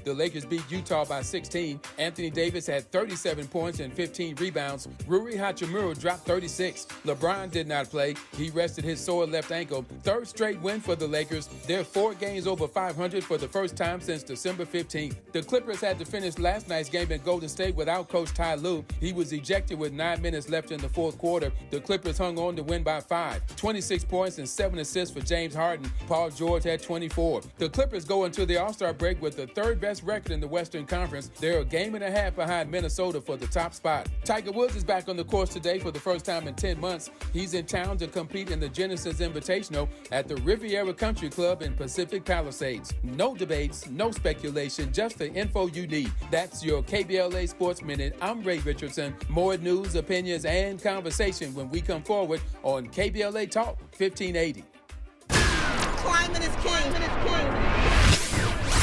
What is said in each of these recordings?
The Lakers beat Utah by 16. Anthony Davis had 37 points and 15 rebounds. Rui Hachimura dropped 36. LeBron did not play. He rested his sore left ankle. Third straight win for the Lakers. They're 4 games over 500 for the first time since December 15th. The Clippers had to finish last night's game in Golden State without Coach Ty Lue. He was ejected with 9 minutes left in the fourth quarter. The Clippers hung on to win by 5. 26 points and 7 assists for James Harden. Paul George had 24. The Clippers go into the All-Star break with the third best record in the Western Conference. They're a game and a half behind Minnesota for the top spot. Tiger Woods is back on the course today for the first time in 10 months. He's in town to compete in the Genesis Invitational at the Riviera Country Club in Pacific Palisades. No debates, no speculation, just the info you need. That's your KBLA Sports Minute. I'm Ray Richardson. More news, opinions, and conversation when we come forward on KBLA Talk 1580. Climate is king.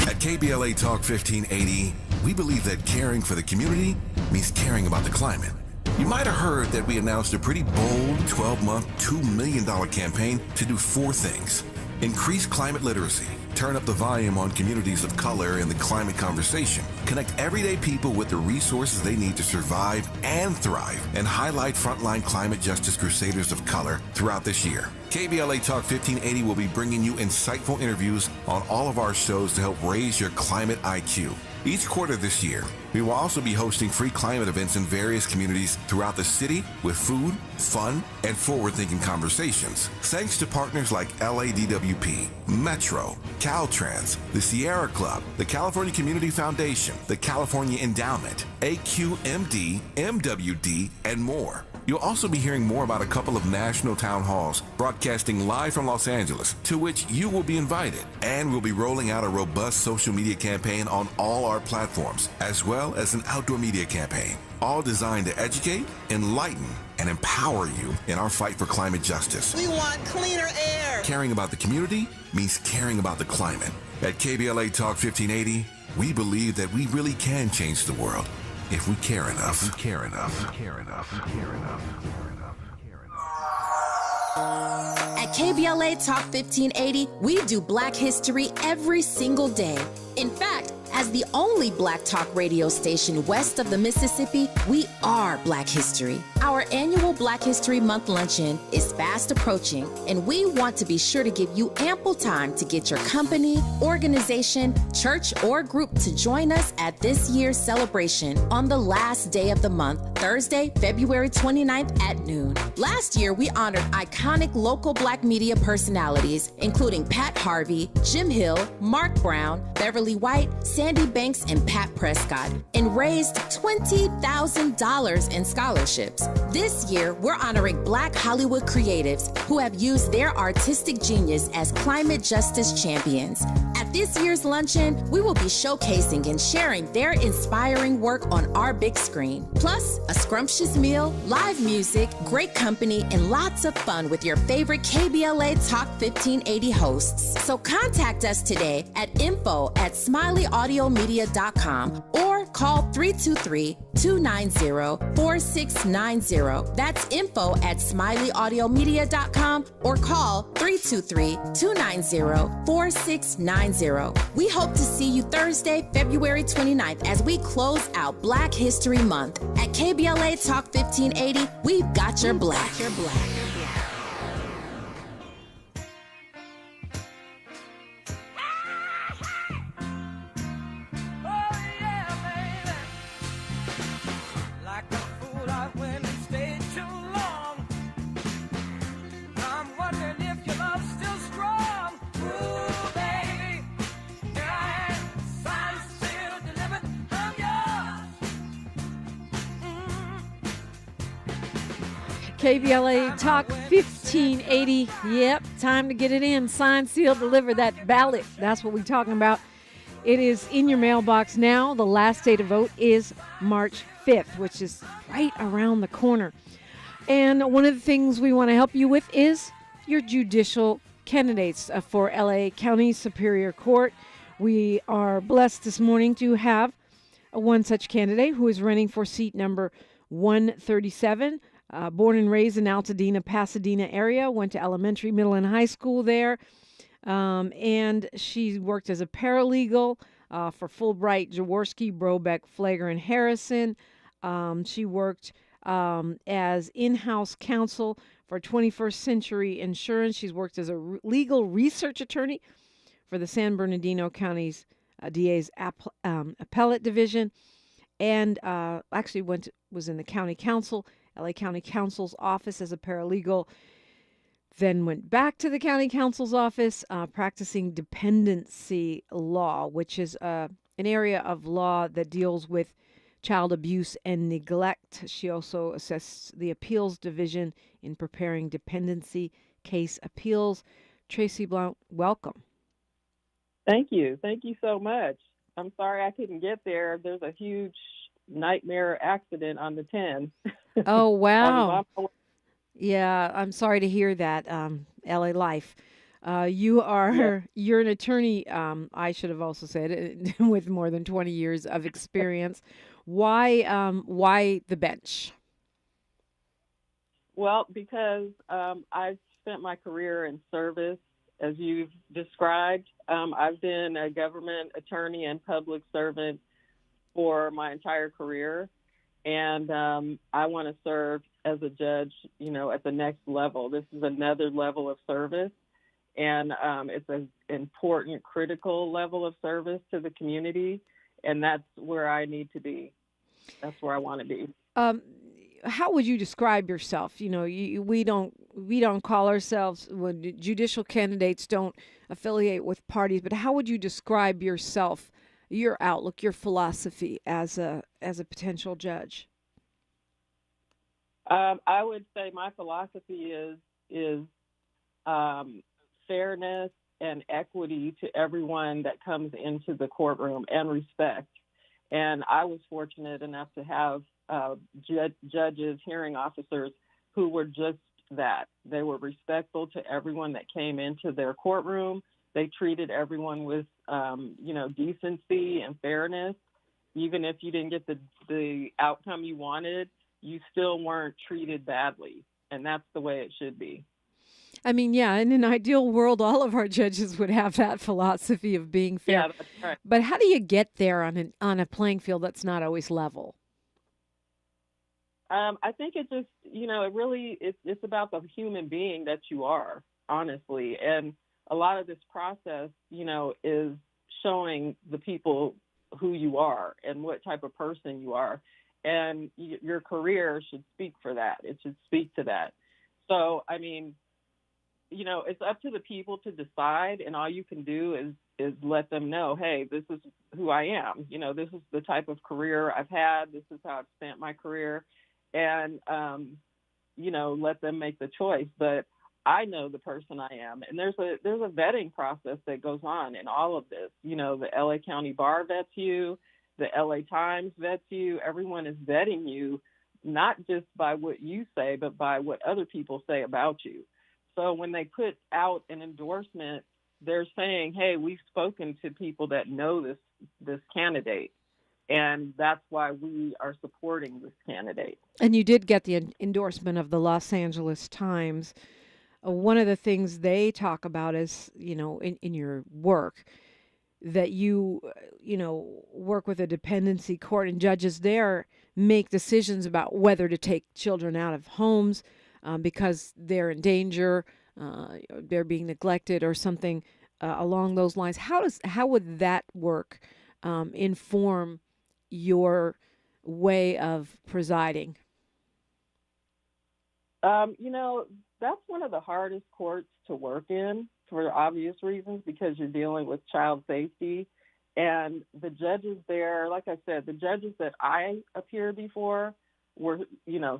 At KBLA Talk 1580, we believe that caring for the community means caring about the climate. You might have heard that we announced a pretty bold 12-month, $2 million campaign to do 4 things. Increase climate literacy, turn up the volume on communities of color in the climate conversation, connect everyday people with the resources they need to survive and thrive, and highlight frontline climate justice crusaders of color throughout this year. KBLA Talk 1580 will be bringing you insightful interviews on all of our shows to help raise your climate IQ. Each quarter this year, we will also be hosting free climate events in various communities throughout the city with food, fun, and forward-thinking conversations. Thanks to partners like LADWP, Metro, Caltrans, the Sierra Club, the California Community Foundation, the California Endowment, AQMD, MWD, and more. You'll also be hearing more about a couple of national town halls broadcasting live from Los Angeles, to which you will be invited. And we'll be rolling out a robust social media campaign on all our platforms, as well as an outdoor media campaign, all designed to educate, enlighten, and empower you in our fight for climate justice. We want cleaner air. Caring about the community means caring about the climate. At KBLA Talk 1580, we believe that we really can change the world if we care enough. If we care enough. If we care enough. If we care enough. If we care enough. If we care enough. At KBLA Talk 1580, we do Black history every single day. In fact, as the only Black talk radio station west of the Mississippi, we are Black history. Our annual Black History Month luncheon is fast approaching, and we want to be sure to give you ample time to get your company, organization, church, or group to join us at this year's celebration on the last day of the month, Thursday, February 29th at noon. Last year, we honored iconic local Black media personalities, including Pat Harvey, Jim Hill, Mark Brown, Beverly White, Sandy Banks, and Pat Prescott, and raised $20,000 in scholarships. This year, we're honoring Black Hollywood creatives who have used their artistic genius as climate justice champions. At this year's luncheon, we will be showcasing and sharing their inspiring work on our big screen. Plus, a scrumptious meal, live music, great company, and lots of fun with your favorite KBLA Talk 1580 hosts. So contact us today at info@smileyaudio.com or call 323-290-4690. That's info@smileyaudio.com or call 323-290-4690. We hope to see you Thursday, February 29th as we close out Black History Month. At KBLA Talk 1580, we've got your Black. Your Black. KBLA Talk 1580. Yep, time to get it in. Sign, seal, deliver that ballot. That's what we're talking about. It is in your mailbox now. The last day to vote is March 5th, which is right around the corner. And one of the things we want to help you with is your judicial candidates for LA County Superior Court. We are blessed this morning to have one such candidate who is running for seat number 137. Born and raised in Altadena, Pasadena area, went to elementary, middle, and high school there. And she worked as a paralegal for Fulbright, Jaworski, Brobeck, Flager, and Harrison. She worked as in-house counsel for 21st Century Insurance. She's worked as a legal research attorney for the San Bernardino County's DA's appellate division, and actually was in the County Counsel, LA County Counsel's office as a paralegal. Then went back to the County Counsel's office, practicing dependency law, which is an area of law that deals with child abuse and neglect. She also assists the appeals division in preparing dependency case appeals. Tracey Blount, welcome. Thank you. Thank you so much. I'm sorry I couldn't get there. There's a huge nightmare accident on the 10. Oh, wow. Yeah, I'm sorry to hear that, LA Life. You're an attorney, I should have also said, with more than 20 years of experience. Why the bench? Well, because I've spent my career in service, as you've described. I've been a government attorney and public servant for my entire career, and I want to serve as a judge, at the next level. This is another level of service, and it's an important, critical level of service to the community, and that's where I need to be. That's where I want to be. How would you describe yourself? We don't call ourselves, when judicial candidates don't affiliate with parties, but how would you describe yourself, your outlook, your philosophy as a potential judge? I would say my philosophy is fairness and equity to everyone that comes into the courtroom, and respect. And I was fortunate enough to have judges, hearing officers who were just that. They were respectful to everyone that came into their courtroom. They treated everyone with, decency and fairness. Even if you didn't get the outcome you wanted, you still weren't treated badly. And that's the way it should be. I mean, yeah, in an ideal world, all of our judges would have that philosophy of being fair. Yeah, that's right. But how do you get there on a playing field that's not always level? I think it just, it's about the human being that you are, honestly. And a lot of this process, is showing the people who you are and what type of person you are. And your career should speak for that. It should speak to that. So, I mean, it's up to the people to decide, and all you can do is let them know, hey, this is who I am. This is the type of career I've had. This is how I've spent my career. And, let them make the choice. But I know the person I am. And there's a vetting process that goes on in all of this. The LA County Bar vets you, the LA Times vets you. Everyone is vetting you, not just by what you say, but by what other people say about you. So when they put out an endorsement, they're saying, hey, we've spoken to people that know this candidate. And that's why we are supporting this candidate. And you did get the endorsement of the Los Angeles Times. One of the things they talk about is, in your work, that you work with a dependency court, and judges there make decisions about whether to take children out of homes because they're in danger, they're being neglected, or something along those lines. How would that work inform your way of presiding? That's one of the hardest courts to work in for obvious reasons, because you're dealing with child safety. And the judges there, like I said, the judges that I appeared before were,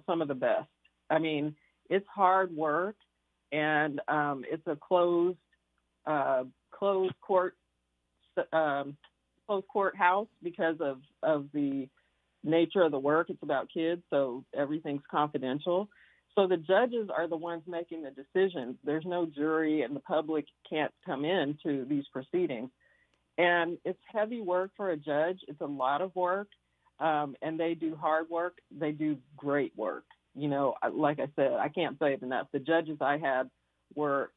some of the best. I mean, it's hard work, and it's a closed courthouse because of the nature of the work. It's about kids, so everything's confidential. So the judges are the ones making the decisions. There's no jury, and the public can't come in to these proceedings. And it's heavy work for a judge. It's a lot of work, and they do hard work. They do great work. Like I said, I can't say it enough. The judges I had were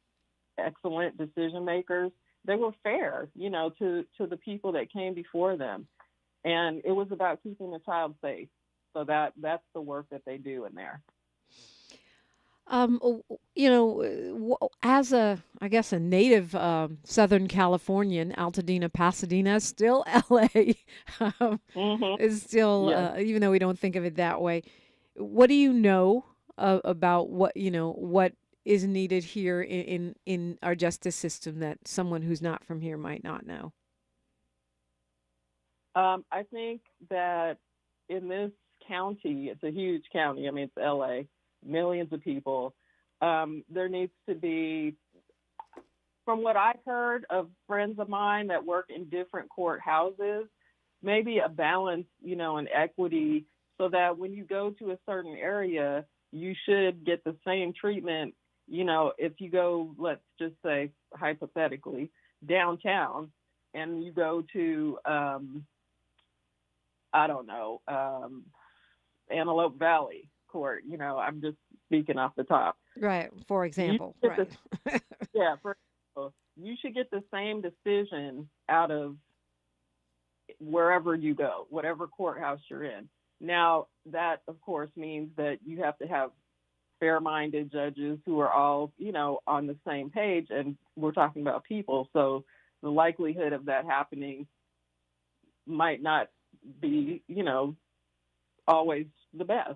excellent decision makers, they were fair, to the people that came before them. And it was about keeping the child safe. So that's the work that they do in there. As I guess a native Southern Californian, Altadena, Pasadena, still LA, is still, Yes. even though we don't think of it that way. What do you know about what is needed here in our justice system that someone who's not from here might not know? I think that in this county, it's a huge county. I mean, it's LA, millions of people. There needs to be, from what I've heard of friends of mine that work in different courthouses, maybe a balance, and equity, so that when you go to a certain area, you should get the same treatment. If you go, let's just say hypothetically, downtown, and you go to, Antelope Valley Court, I'm just speaking off the top. Right, for example. Right. Yeah, for example, you should get the same decision out of wherever you go, whatever courthouse you're in. Now, that, of course, means that you have to have fair-minded judges who are all, on the same page, and we're talking about people, so the likelihood of that happening might not be, always the best,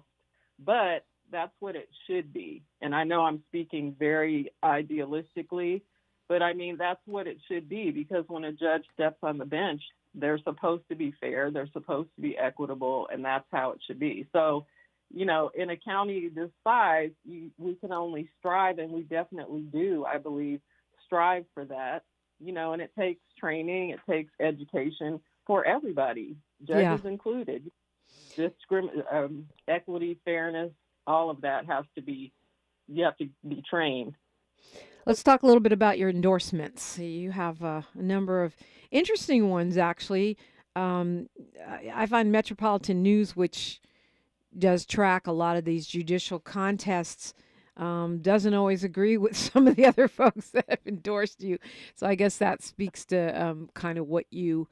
but that's what it should be. And I know I'm speaking very idealistically, but I mean, that's what it should be, because when a judge steps on the bench, they're supposed to be fair, they're supposed to be equitable, and that's how it should be. So, in a county this size, we can only strive, and we definitely do, I believe, strive for that, and it takes training, it takes education for everybody, judges included. Equity, fairness, all of that you have to be trained. Let's talk a little bit about your endorsements. You have a number of interesting ones, actually. I find Metropolitan News, which does track a lot of these judicial contests, doesn't always agree with some of the other folks that have endorsed you. So I guess that speaks to kind of what you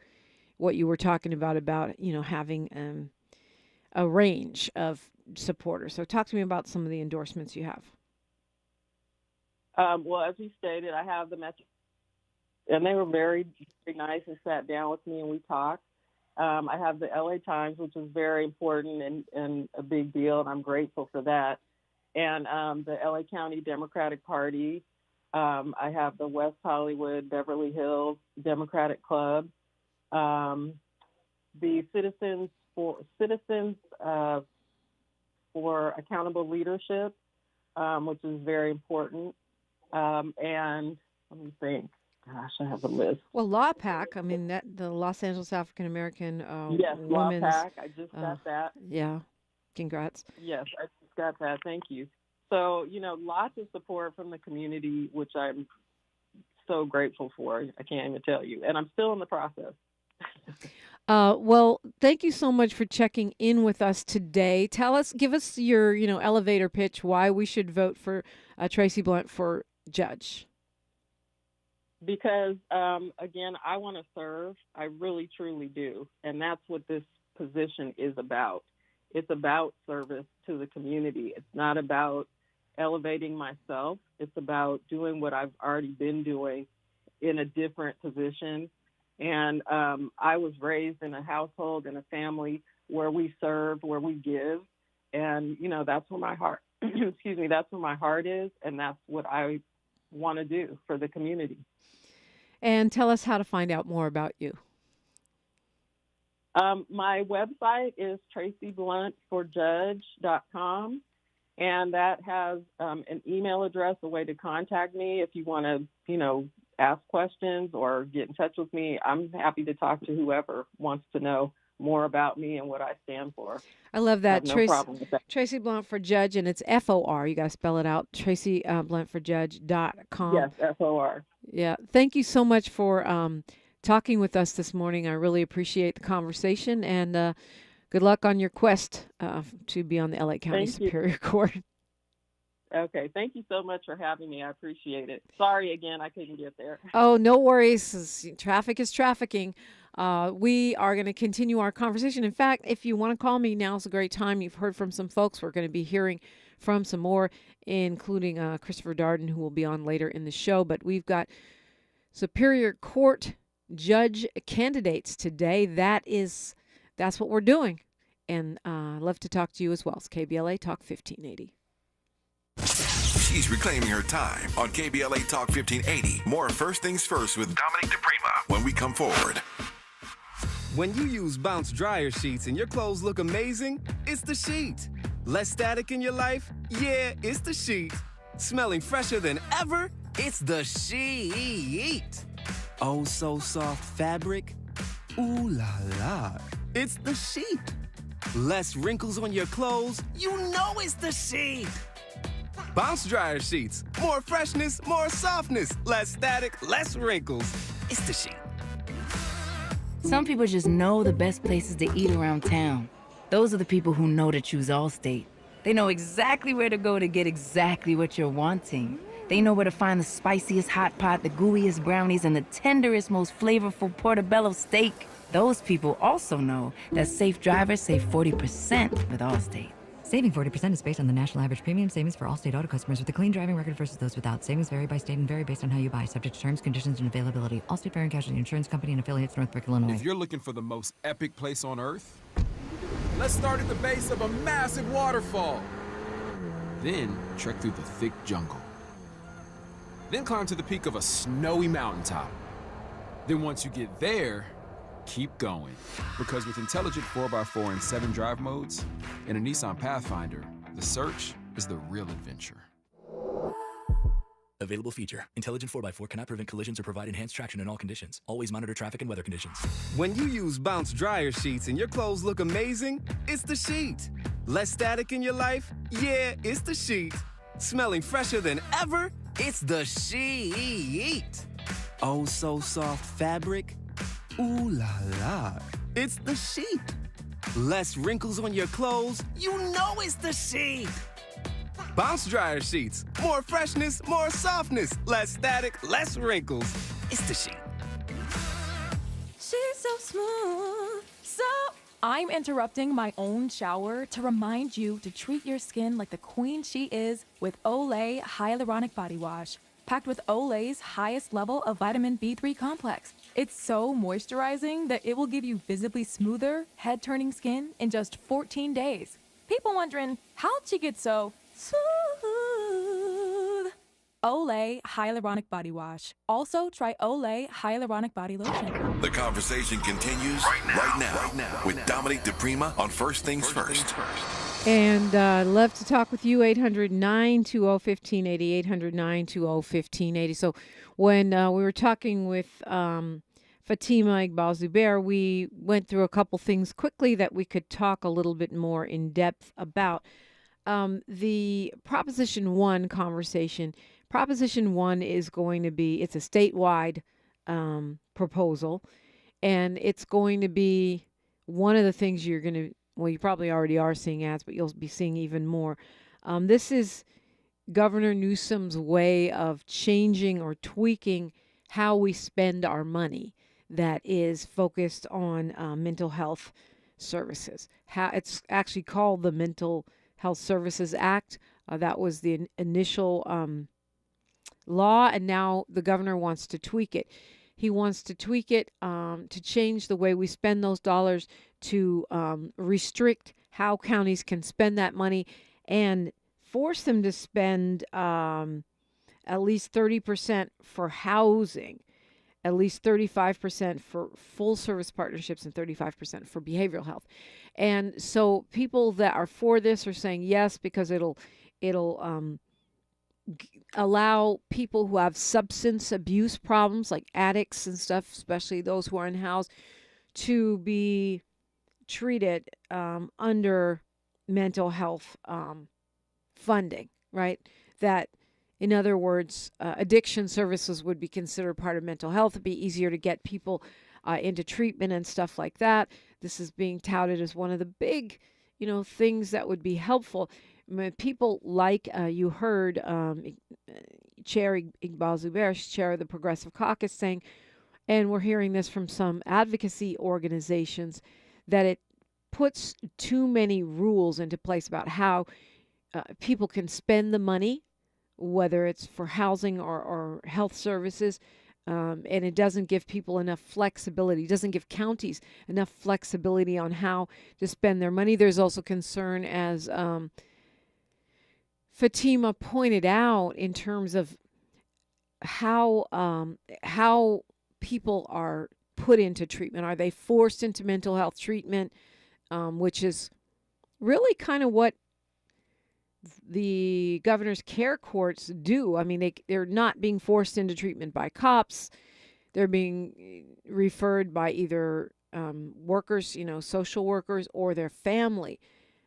were talking about having a range of supporters. So talk to me about some of the endorsements you have. Well, as we stated, I have the Metro, and they were very, very nice and sat down with me and we talked. I have the LA Times, which is very important and a big deal, and I'm grateful for that. And the LA County Democratic Party. I have the West Hollywood, Beverly Hills Democratic Club. The Citizens for Accountable Leadership, which is very important. And let me think. Gosh, I have a list. Well, LawPAC, I mean, the Los Angeles African American yes, Women's. LawPAC. I just got that. Yeah, congrats. Yes, I just got that. Thank you. So, lots of support from the community, which I'm so grateful for. I can't even tell you. And I'm still in the process. Well, thank you so much for checking in with us today. Give us your, elevator pitch why we should vote for Tracey Blount for judge. Because, again, I want to serve. I really, truly do. And that's what this position is about. It's about service to the community. It's not about elevating myself. It's about doing what I've already been doing in a different position. And I was raised in a household, in a family where we serve, where we give. And, that's where my heart, that's where my heart is. And that's what I want to do for the community. And tell us how to find out more about you. My website is TraceyBlountForJudge.com. And that has an email address, a way to contact me if you want to, ask questions or get in touch with me. I'm happy to talk to whoever wants to know more about me and what I stand for. I love that. No problem with that. Tracey Blount for Judge, and it's FOR. You got to spell it out. TraceyBlountForJudge.com. Yes, FOR. Yeah. Thank you so much for talking with us this morning. I really appreciate the conversation, and good luck on your quest to be on the LA County Superior Court. Okay. Thank you so much for having me. I appreciate it. Sorry again, I couldn't get there. Oh, no worries. Traffic is trafficking. We are going to continue our conversation. In fact, if you want to call me, now's a great time. You've heard from some folks. We're going to be hearing from some more, including Christopher Darden, who will be on later in the show. But we've got Superior Court judge candidates today. That's what we're doing. And I'd love to talk to you as well. It's KBLA Talk 1580. She's reclaiming her time on KBLA Talk 1580. More First Things First with Dominic DePrima when we come forward. When you use Bounce dryer sheets and your clothes look amazing, it's the sheet. Less static in your life? Yeah, it's the sheet. Smelling fresher than ever? It's the sheet. Oh, so soft fabric? Ooh la la. It's the sheet. Less wrinkles on your clothes? You know it's the sheet. Bounce dryer sheets. More freshness, more softness. Less static, less wrinkles. It's the sheet. Some people just know the best places to eat around town. Those are the people who know to choose Allstate. They know exactly where to go to get exactly what you're wanting. They know where to find the spiciest hot pot, the gooeyest brownies, and the tenderest, most flavorful portobello steak. Those people also know that safe drivers save 40% with Allstate. Saving 40% is based on the national average premium savings for all state auto customers with a clean driving record versus those without. Savings vary by state and vary based on how you buy, subject to terms, conditions, and availability. Allstate Fire and Casualty Insurance Company and affiliates, Northbrook, Illinois. If you're looking for the most epic place on earth, let's start at the base of a massive waterfall. Then trek through the thick jungle. Then climb to the peak of a snowy mountaintop. Then once you get there, keep going. Because with intelligent 4x4 and 7 drive modes and a Nissan Pathfinder, the search is the real adventure. Available feature. Intelligent 4x4 cannot prevent collisions or provide enhanced traction in all conditions. Always monitor traffic and weather conditions. When you use Bounce dryer sheets and your clothes look amazing, it's the sheet. Less static in your life? Yeah, it's the sheet. Smelling fresher than ever? It's the sheet. Oh, so soft fabric? Ooh la la. It's the sheet. Less wrinkles on your clothes? You know it's the sheet. Bounce dryer sheets. More freshness, more softness. Less static, less wrinkles. It's the sheet. She's so smooth. So I'm interrupting my own shower to remind you to treat your skin like the queen she is with Olay Hyaluronic Body Wash. Packed with Olay's highest level of vitamin B3 complex. It's so moisturizing that it will give you visibly smoother, head-turning skin in just 14 days. People wondering, how'd she get so smooth? Olay Hyaluronic Body Wash. Also, try Olay Hyaluronic Body Lotion. The conversation continues right now with Dominic DePrima on First Things First. And love to talk with you, 800-920-1580, 800-920-1580. So when we were talking with Fatima Iqbal Zubair, we went through a couple things quickly that we could talk a little bit more in depth about. The Proposition 1 conversation. Proposition 1 is going to be, it's a statewide proposal, and it's going to be one of the things you're going to, well, you probably already are seeing ads, but you'll be seeing even more. This is Governor Newsom's way of changing or tweaking how we spend our money that is focused on mental health services. How it's actually called the Mental Health Services Act. That was the initial law, and now the governor wants to tweak it. He wants to tweak it to change the way we spend those dollars, to restrict how counties can spend that money, and force them to spend at least 30% for housing, at least 35% for full service partnerships, and 35% for behavioral health. And so people that are for this are saying yes, because it'll allow people who have substance abuse problems, like addicts and stuff, especially those who are unhoused, to be treated under mental health funding, right? That, in other words, addiction services would be considered part of mental health. It'd be easier to get people into treatment and stuff like that. This is being touted as one of the big, things that would be helpful. People like you heard Chair Iqbal Zubair, chair of the Progressive Caucus, saying, and we're hearing this from some advocacy organizations, that it puts too many rules into place about how people can spend the money, whether it's for housing or health services, and it doesn't give people enough flexibility. It doesn't give counties enough flexibility on how to spend their money. There's also concern, as Fatima pointed out, in terms of how people are put into treatment. Are they forced into mental health treatment, which is really kind of what the governor's care courts do. I mean, they're not being forced into treatment by cops. They're being referred by either workers, social workers, or their family.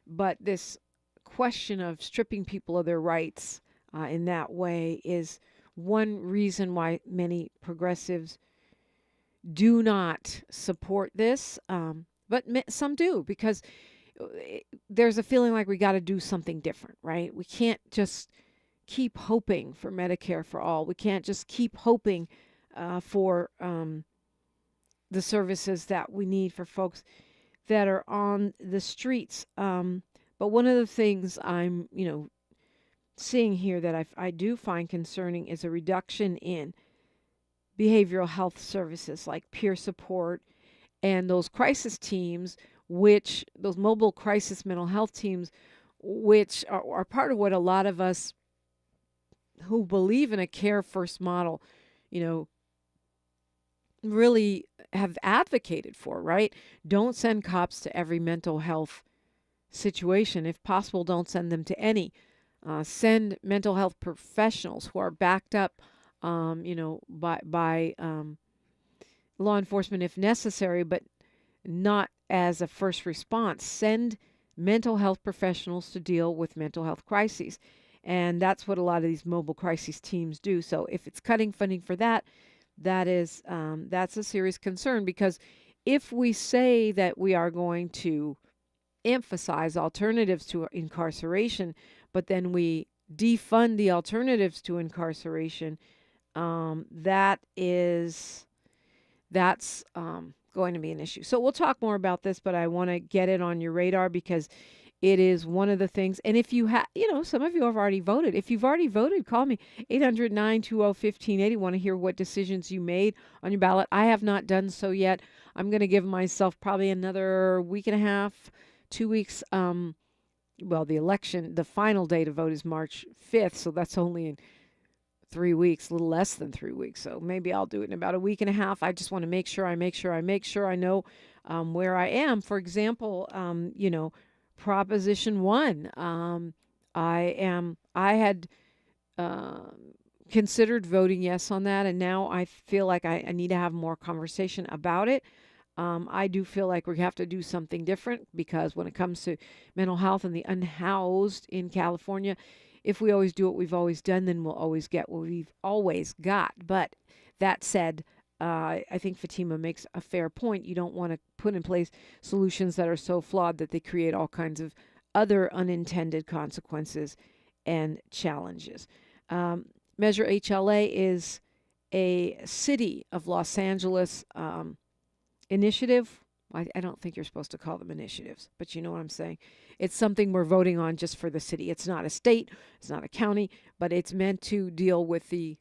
But this question of stripping people of their rights in that way is one reason why many progressives do not support this, but some do, because there's a feeling like we got to do something different, right? We can't just keep hoping for Medicare for all. We can't just keep hoping for the services that we need for folks that are on the streets. But one of the things I'm, seeing here that I do find concerning is a reduction in behavioral health services like peer support and those crisis teams, those mobile crisis mental health teams, which are part of what a lot of us who believe in a care first model, really have advocated for, right? Don't send cops to every mental health situation. If possible, don't send them to any. Send mental health professionals who are backed up, by law enforcement if necessary, but not as a first response. Send mental health professionals to deal with mental health crises. And that's what a lot of these mobile crises teams do. So if it's cutting funding for that, that's a serious concern, because if we say that we are going to emphasize alternatives to incarceration, but then we defund the alternatives to incarceration, that's going to be an issue. So we'll talk more about this, but I want to get it on your radar because it is one of the things. And if you have, some of you have already voted. If you've already voted, call me 800-920-1580. Want to hear what decisions you made on your ballot. I have not done so yet. I'm going to give myself probably another week and a half, 2 weeks. The final day to vote is March 5th, so that's only in 3 weeks, a little less than 3 weeks. So maybe I'll do it in about a week and a half. I just want to make sure I know where I am. For example, Proposition 1. I had considered voting yes on that, and now I feel like I need to have more conversation about it. I do feel like we have to do something different, because when it comes to mental health and the unhoused in California, if we always do what we've always done, then we'll always get what we've always got. But that said, I think Fatima makes a fair point. You don't want to put in place solutions that are so flawed that they create all kinds of other unintended consequences and challenges. Measure HLA is a City of Los Angeles initiative. I don't think you're supposed to call them initiatives, but you know what I'm saying. It's something we're voting on just for the city. It's not a state, it's not a county, but it's meant to deal with the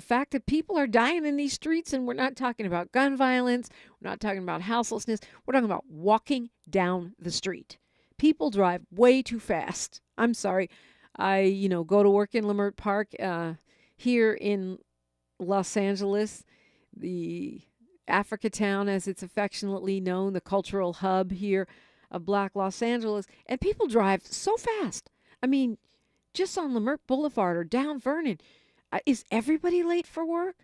fact that people are dying in these streets, and we're not talking about gun violence, we're not talking about houselessness, we're talking about walking down the street. People drive way too fast. I'm sorry. I, go to work in Leimert Park here in Los Angeles, the Africa Town, as it's affectionately known, the cultural hub here of Black Los Angeles, and people drive so fast. I mean, just on Leimert Boulevard or down Vernon, is everybody late for work?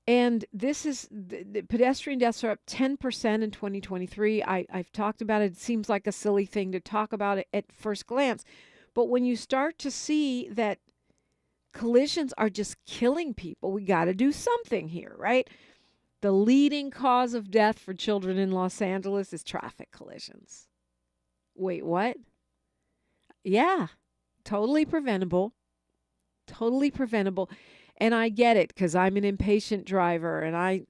And this is, the pedestrian deaths are up 10% in 2023. I've talked about it. It seems like a silly thing to talk about it at first glance. But when you start to see that collisions are just killing people, we got to do something here, right? The leading cause of death for children in Los Angeles is traffic collisions. wait, what? Yeah, totally preventable. Totally preventable. And I get it because I'm an impatient driver and I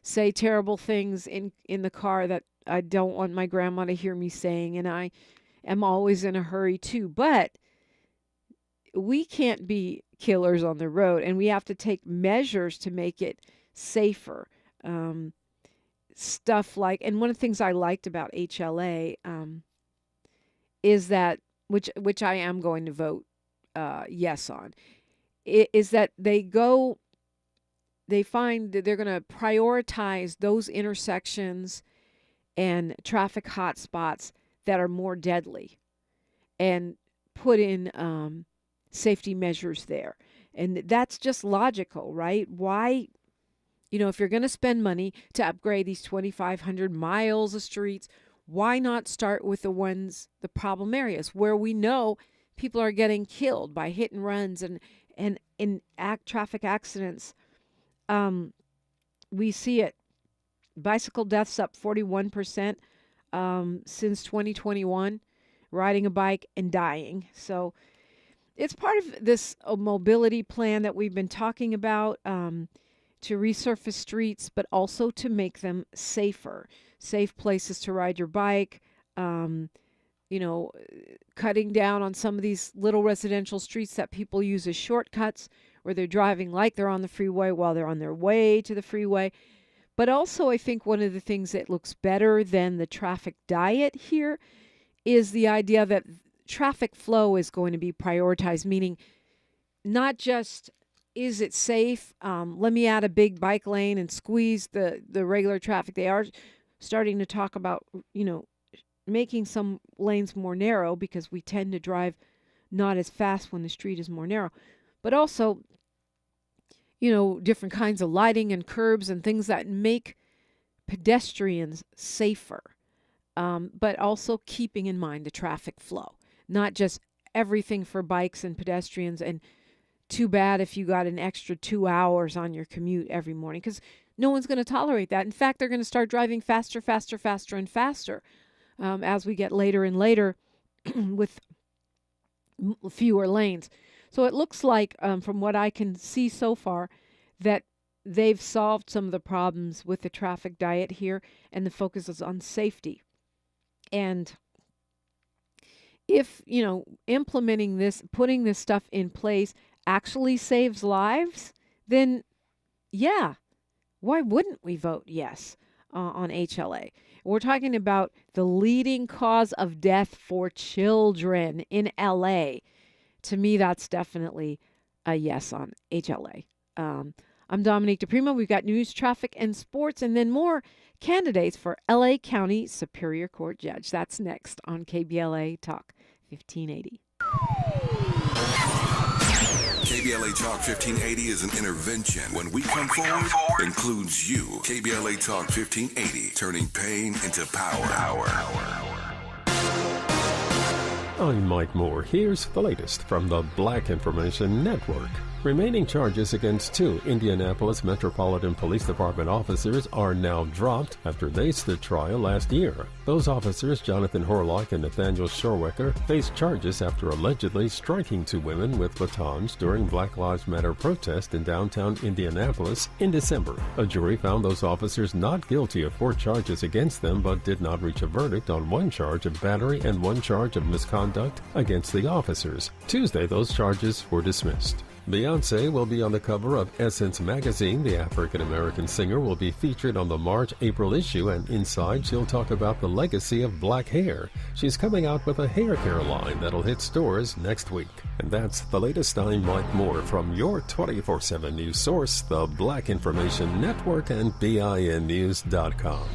say terrible things in the car that I don't want my grandma to hear me saying, and I am always in a hurry too. But we can't be killers on the road, and we have to take measures to make it safer. Stuff like, and one of the things I liked about HLA is that, which I am going to vote yes on, is that they find that they're going to prioritize those intersections and traffic hotspots that are more deadly and put in safety measures there. And that's just logical, right? Why, if you're going to spend money to upgrade these 2,500 miles of streets, why not start with the problem areas where we know people are getting killed by hit and runs and in traffic accidents? We see it. Bicycle deaths up 41% since 2021, riding a bike and dying. So it's part of this mobility plan that we've been talking about, to resurface streets, but also to make them safer. Safe places to ride your bike, cutting down on some of these little residential streets that people use as shortcuts, where they're driving like they're on the freeway while they're on their way to the freeway. But also, I think one of the things that looks better than the traffic diet here is the idea that traffic flow is going to be prioritized, meaning not just is it safe, let me add a big bike lane and squeeze the regular traffic. They are starting to talk about, making some lanes more narrow because we tend to drive not as fast when the street is more narrow. But also, different kinds of lighting and curbs and things that make pedestrians safer, but also keeping in mind the traffic flow, not just everything for bikes and pedestrians. And too bad if you got an extra 2 hours on your commute every morning, because no one's going to tolerate that. In fact, they're going to start driving faster, and faster as we get later and later with fewer lanes. So it looks like, from what I can see so far, that they've solved some of the problems with the traffic diet here, and the focus is on safety. And if, implementing this, putting this stuff in place actually saves lives, then yeah, why wouldn't we vote yes on HLA? We're talking about the leading cause of death for children in LA. To me, that's definitely a yes on HLA. I'm Dominique DePrimo. We've got news, traffic, and sports, and then more candidates for LA County Superior Court Judge. That's next on KBLA Talk 1580. KBLA Talk 1580 is an intervention. When we come forward, includes you. KBLA Talk 1580, turning pain into power. I'm Mike Moore. Here's the latest from the Black Information Network. Remaining charges against 2 Indianapolis Metropolitan Police Department officers are now dropped after they stood trial last year. Those officers, Jonathan Horlock and Nathaniel Shorwecker, faced charges after allegedly striking 2 women with batons during Black Lives Matter protest in downtown Indianapolis in December. A jury found those officers not guilty of 4 charges against them, but did not reach a verdict on 1 charge of battery and 1 charge of misconduct against the officers. Tuesday, those charges were dismissed. Beyoncé will be on the cover of Essence magazine. The African-American singer will be featured on the March-April issue, and inside she'll talk about the legacy of black hair. She's coming out with a hair care line that'll hit stores next week. And that's the latest. I'm Mike Moore from your 24/7 news source, the Black Information Network and BINnews.com.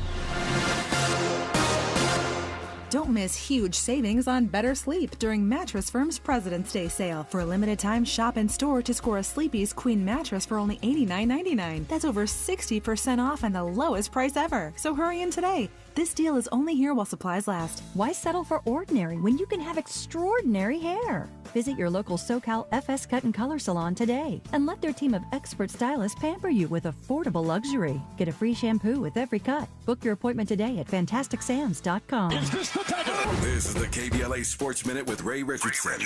Don't miss huge savings on better sleep during Mattress Firm's President's Day sale. For a limited time, shop in store to score a Sleepy's Queen mattress for only $89.99. That's over 60% off and the lowest price ever. So hurry in today. This deal is only here while supplies last. Why settle for ordinary when you can have extraordinary hair? Visit your local SoCal FS Cut and Color salon today and let their team of expert stylists pamper you with affordable luxury. Get a free shampoo with every cut. Book your appointment today at fantasticsams.com. This is the KBLA Sports Minute with Ray Richardson.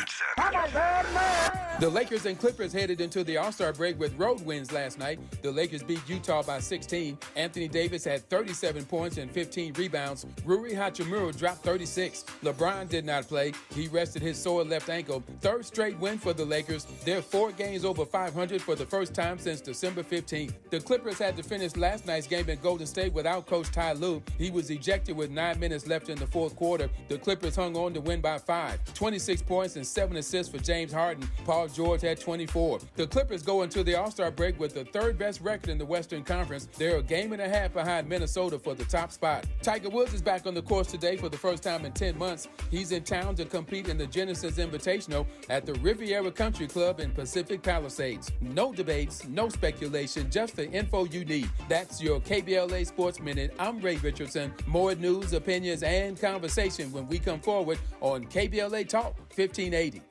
The Lakers and Clippers headed into the All-Star break with road wins last night. The Lakers beat Utah by 16. Anthony Davis had 37 points and 15 rebounds. Rui Hachimura dropped 36. LeBron did not play. He rested his sore left ankle. Third straight win for the Lakers. They're 4 games over 500 for the first time since December 15th. The Clippers had to finish last night's game in Golden State without Coach Ty Lue. He was ejected with 9 minutes left in the fourth quarter. The Clippers hung on to win by 5. 26 points and 7 assists for James Harden. Paul George had 24. The Clippers go into the All-Star break with the third best record in the Western Conference. They're a game and a half behind Minnesota for the top spot. Tiger Woods is back on the course today for the first time in 10 months. He's in town to compete in the Genesis Invitational at the Riviera Country Club in Pacific Palisades. No debates, no speculation, just the info you need. That's your KBLA Sports Minute. I'm Ray Richardson. More news, opinions, and conversation when we come forward on KBLA Talk 1580.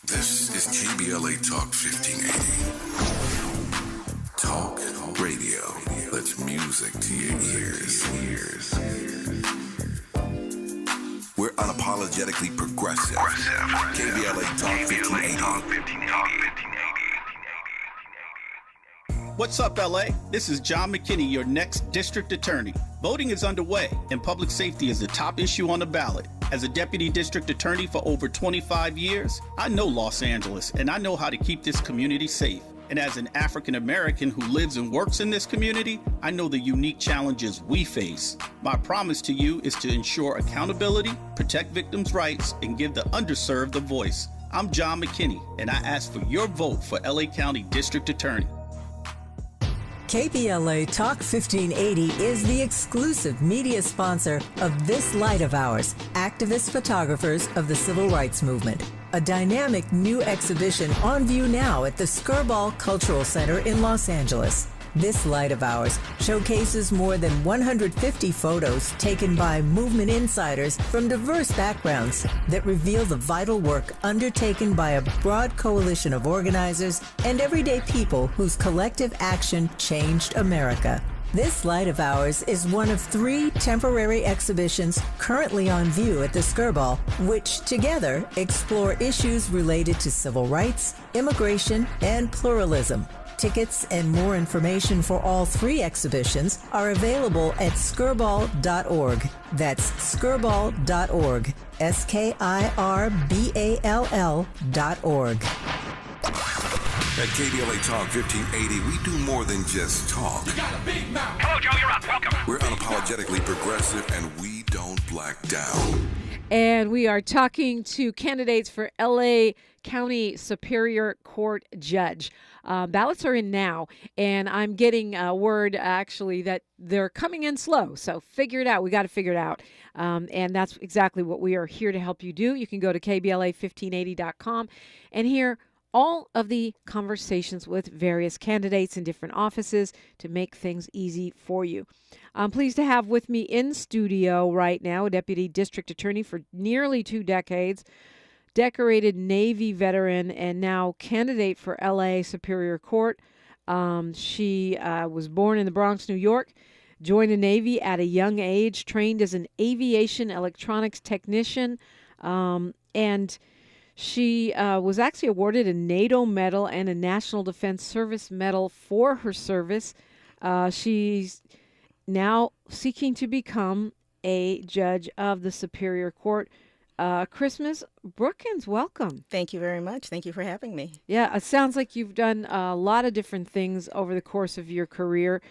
This is KBLA Talk 1580. Talk radio. That's music to your ears. We're unapologetically progressive. KBLA Talk 1580. What's up, LA? This is John McKinney, your next district attorney. Voting is underway, and public safety is the top issue on the ballot. As a deputy district attorney for over 25 years, I know Los Angeles, and I know how to keep this community safe. And as an African American who lives and works in this community, I know the unique challenges we face. My promise to you is to ensure accountability, protect victims' rights, and give the underserved a voice. I'm John McKinney, and I ask for your vote for LA County District Attorney. KBLA Talk 1580 is the exclusive media sponsor of this light of ours, activist photographers of the Civil Rights Movement. A dynamic new exhibition on view now at the Skirball Cultural Center in Los Angeles. This light of ours showcases more than 150 photos taken by movement insiders from diverse backgrounds that reveal the vital work undertaken by a broad coalition of organizers and everyday people whose collective action changed America. This light of ours is one of 3 temporary exhibitions currently on view at the Skirball, which together explore issues related to civil rights, immigration, and pluralism. Tickets and more information for all 3 exhibitions are available at skirball.org. That's skirball.org. SKIRBALL.org. At KBLA Talk 1580, we do more than just talk. You got a big mouth. Hello, Joe, you're up. Welcome. We're unapologetically progressive, and we don't black down. And we are talking to candidates for LA County Superior Court Judge. Ballots are in now, and I'm getting word actually that they're coming in slow. So figure it out. We got to figure it out. And that's exactly what we are here to help you do. You can go to KBLA1580.com and hear all of the conversations with various candidates in different offices to make things easy for you. I'm pleased to have with me in studio right now a deputy district attorney for nearly 2 decades, decorated Navy veteran, and now candidate for LA Superior Court. She was born in the Bronx, New York, joined the Navy at a young age, trained as an aviation electronics technician, and she was actually awarded a NATO medal and a National Defense Service Medal for her service. She's now seeking to become a judge of the Superior Court. Christmas Brookens, welcome. Thank you very much. Thank you for having me. Yeah, it sounds like you've done a lot of different things over the course of your career.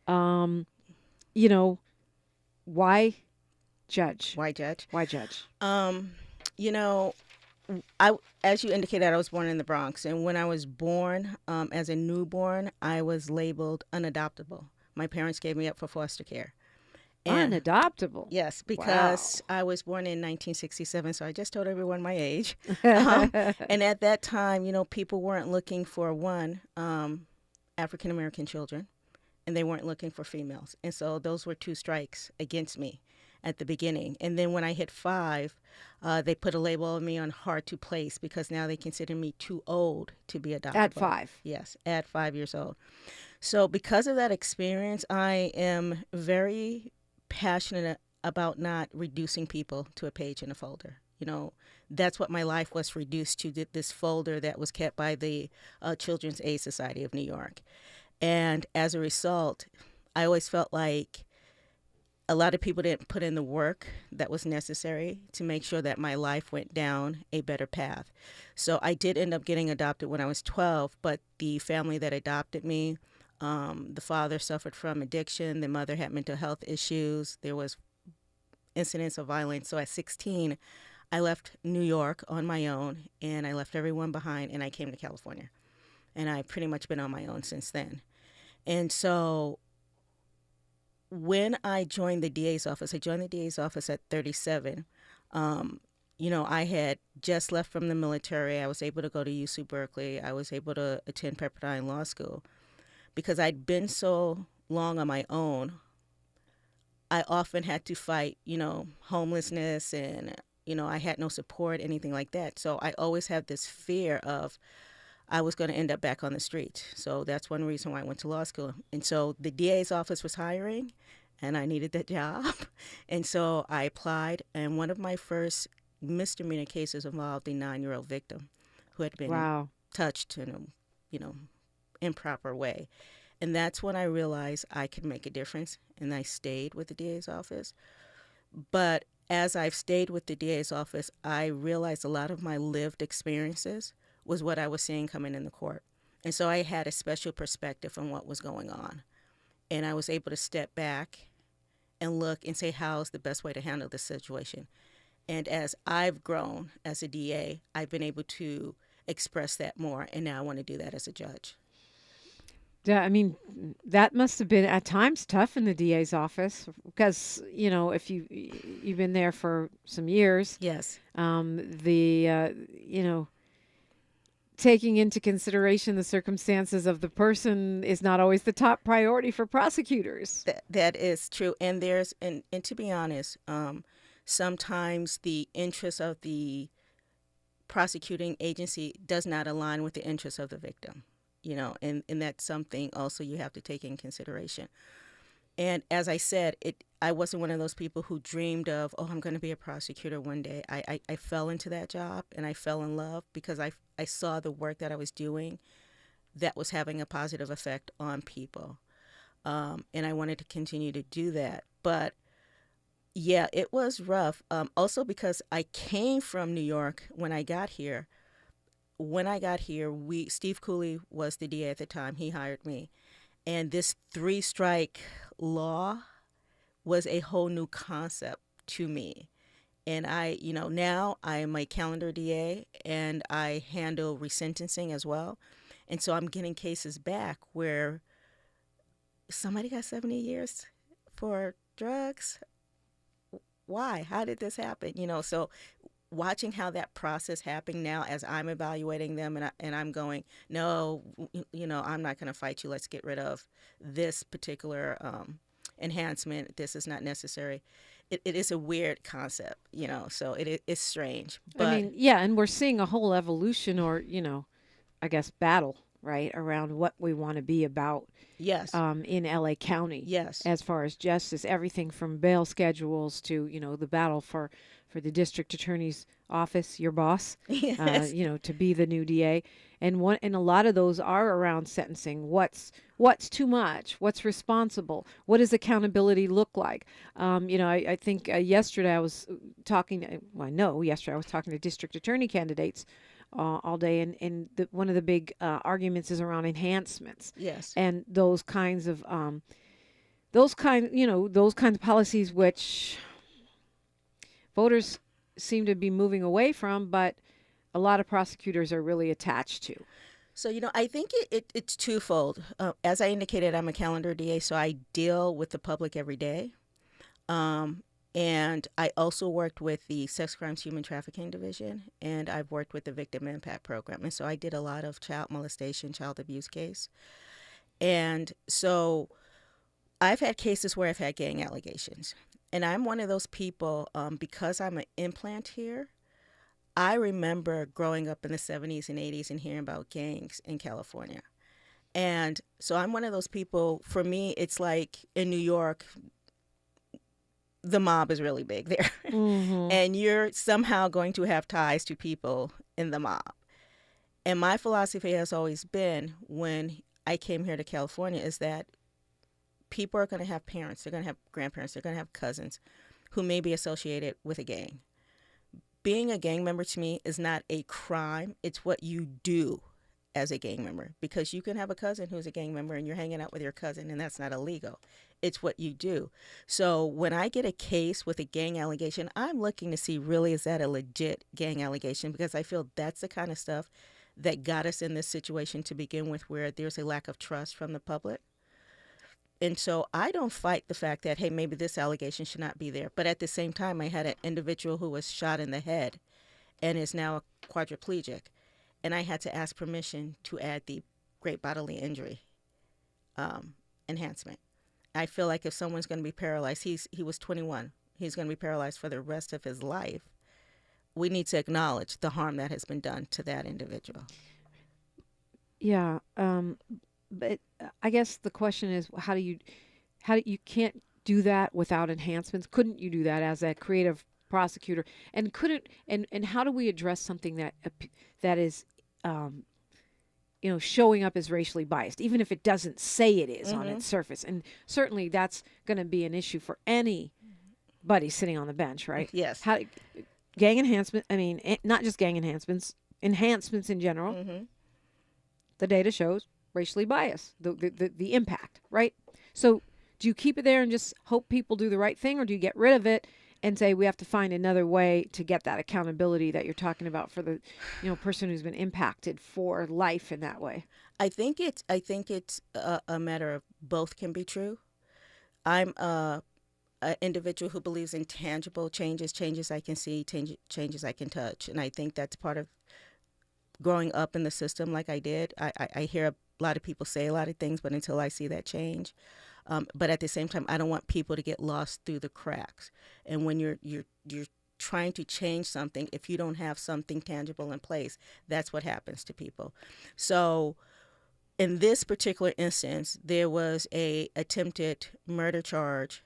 Why judge? Why judge? Why judge? As you indicated, I was born in the Bronx, and when I was born, as a newborn, I was labeled unadoptable. My parents gave me up for foster care. And unadoptable? Yes, because I was born in 1967, so I just told everyone my age. And at that time, people weren't looking for African-American children. and they weren't looking for females. And so those were 2 strikes against me at the beginning. And then when I hit 5, they put a label on me on hard to place because now they consider me too old to be adoptable. At 5? Yes, at 5 years old. So because of that experience, I am very passionate about not reducing people to a page in a folder. You know, that's what my life was reduced to, this folder that was kept by the Children's Aid Society of New York. And as a result, I always felt like a lot of people didn't put in the work that was necessary to make sure that my life went down a better path. So I did end up getting adopted when I was 12, but the family that adopted me, the father suffered from addiction, the mother had mental health issues, there was incidents of violence. So at 16, I left New York on my own, and I left everyone behind, and I came to California. And I've pretty much been on my own since then. And so when I joined the DA's office, I joined the DA's office at 37. You know, I had just left from the military. I was able to go to UC Berkeley. I was able to attend Pepperdine Law School. Because I'd been so long on my own, I often had to fight, you know, homelessness and, you know, I had no support, anything like that. So I always had this fear of I was going to end up back on the street. So that's one reason why I went to law school. And so the DA's office was hiring, and I needed that job. And so I applied, and one of my first misdemeanor cases involved a 9-year-old victim who had been touched in a, you know, improper way. And that's when I realized I could make a difference, and I stayed with the DA's office. But as I've stayed with the DA's office, I realized a lot of my lived experiences was what I was seeing coming in the court. And so I had a special perspective on what was going on. And I was able to step back and look and say, how's the best way to handle this situation? And as I've grown as a DA, I've been able to express that more, and now I want to do that as a judge. Yeah, I mean, that must have been at times tough in the DA's office because, you know, if you've been there for some years. Yes. You know, taking into consideration the circumstances of the person is not always the top priority for prosecutors. That is true. And and to be honest, sometimes the interest of the prosecuting agency does not align with the interests of the victim, you know, and that's something also you have to take in consideration. And as I said, I wasn't one of those people who dreamed of, oh, I'm going to be a prosecutor one day. I fell into that job, and I fell in love because I saw the work that I was doing that was having a positive effect on people. And I wanted to continue to do that. But, yeah, it was rough. Also because I came from New York when I got here. When I got here, Steve Cooley was the DA at the time. He hired me. And this 3-strike law was a whole new concept to me. And now I am a calendar DA, and I handle resentencing as well. And so I'm getting cases back where somebody got 70 years for drugs. Why? How did this happen? You know, so watching how that process happened now as I'm evaluating them, and I'm going, no, you know, I'm not going to fight you. Let's get rid of this particular enhancement. This is not necessary. It is a weird concept, you know, so it's strange. But I mean, yeah, and we're seeing a whole evolution or, you know, I guess battle, right, around what we want to be about. Yes. In LA County. Yes. As far as justice, everything from bail schedules to, you know, the battle for the district attorney's office, your boss, yes. You know, to be the new DA. And a lot of those are around sentencing. What's too much? What's responsible? What does accountability look like? You know, I think yesterday I was talking to district attorney candidates all day, and one of the big arguments is around enhancements. Yes. And those kinds of policies which voters seem to be moving away from, but a lot of prosecutors are really attached to. So, you know, I think it's twofold. As I indicated, I'm a calendar DA, so I deal with the public every day. And I also worked with the Sex Crimes Human Trafficking Division, and I've worked with the Victim Impact Program. And so I did a lot of child molestation, child abuse case. And so I've had cases where I've had gang allegations. And I'm one of those people, because I'm an implant here, I remember growing up in the 70s and 80s and hearing about gangs in California. And so I'm one of those people, for me, it's like in New York, the mob is really big there. Mm-hmm. And you're somehow going to have ties to people in the mob. And my philosophy has always been, when I came here to California, is that people are going to have parents, they're going to have grandparents, they're going to have cousins who may be associated with a gang. Being a gang member to me is not a crime. It's what you do as a gang member, because you can have a cousin who's a gang member and you're hanging out with your cousin, and that's not illegal. It's what you do. So when I get a case with a gang allegation, I'm looking to see, really, is that a legit gang allegation? Because I feel that's the kind of stuff that got us in this situation to begin with, where there's a lack of trust from the public. And so I don't fight the fact that, hey, maybe this allegation should not be there. But at the same time, I had an individual who was shot in the head and is now a quadriplegic. And I had to ask permission to add the great bodily injury enhancement. I feel like if someone's going to be paralyzed, he was 21. He's going to be paralyzed for the rest of his life. We need to acknowledge the harm that has been done to that individual. Yeah. But I guess the question is, how do you can't do that without enhancements? Couldn't you do that as a creative prosecutor? And how do we address something that is, showing up as racially biased, even if it doesn't say it is on its surface? And certainly that's going to be an issue for anybody sitting on the bench, right? Yes. Gang enhancement, I mean, not just gang enhancements in general. Mm-hmm. The data shows racially biased, the impact, right? So do you keep it there and just hope people do the right thing, or do you get rid of it and say we have to find another way to get that accountability that you're talking about for the person who's been impacted for life in that way? I think it's a matter of both can be true. I'm an individual who believes in tangible changes I can see, changes I can touch. And I think that's part of growing up in the system like I did. I hear a lot of people say a lot of things, but until I see that change. But at the same time, I don't want people to get lost through the cracks. And when you're trying to change something, if you don't have something tangible in place, that's what happens to people. So in this particular instance, there was a attempted murder charge.